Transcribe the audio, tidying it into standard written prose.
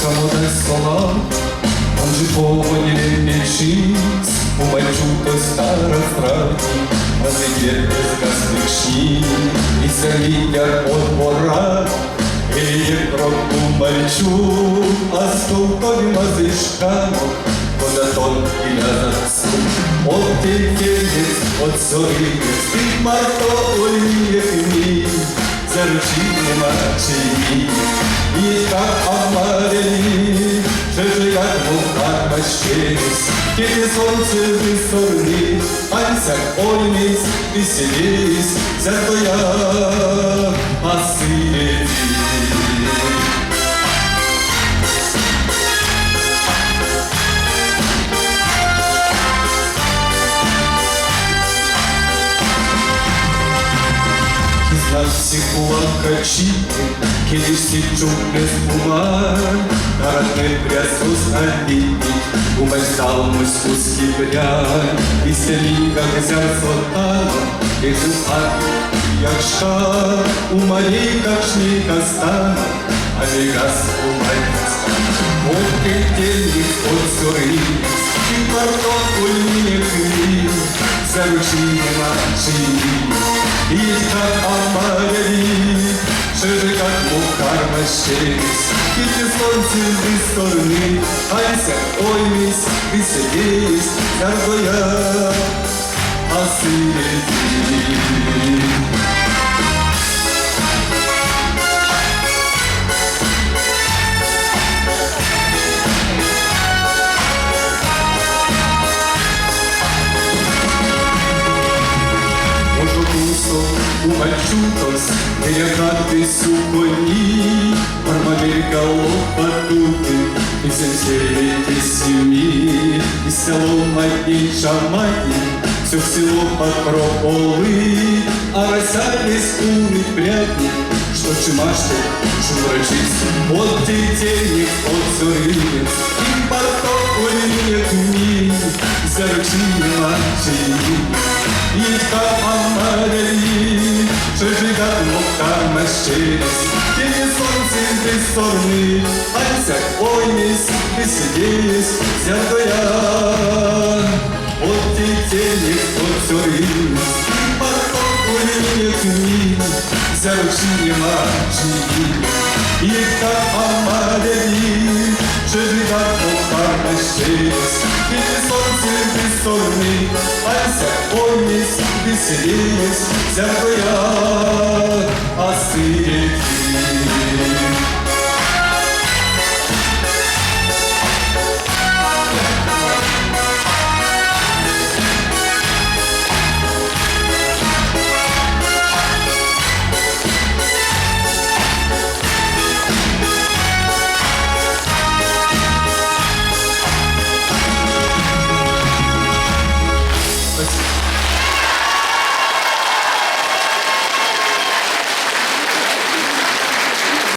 самотна слова, он же поводит лечить, умальчука старых правди, разлетет безгасных шней, и солидят от пора, и кроку мальчук, а столкові мазишками, куда тон і ляжаться. От тільки-єць, от зоринець, ти марто улієхні, заручи мачині, і так амарені, же як муха мащець, тільки сонце зі сторони, ансяк ольниць, веселість, зятоя масилі. Нас всіх плакачі, кілішці чупле спумар, Каратне прясу снабіть, умай сталмусь узкий брянь, і селінка грязя злотала, і жухати, як шкар, у малій кашніка стана, а не раз умається. От ти денег, от зоринець, і картофель хліб, заручи мачині. И как амарели, шире как мухар мащець, тільки сонце зі сторони, айся оймись, веселість, яркоя асилеті. У мальчукос, перекатись у коні, Армавелька лопатути, і сенсерити сім'ї, і село матні шамані, все в село подпрополи, а росялись умный прядник, что чимашты, шумрачись, от денег, от зоринец, и портокольных дней, заручи мачини, и как амарели, шежигат мухар мащець, тіні сонце зі сторони, ансяк оймись, веселість, зятоя, от денег, от зоринец, і портокольних дней, заручи мачини, и как амарели, шежигат мухар мащець, тіні сонце зі сторони, ансяк оймись, веселість, зятоя асилеті.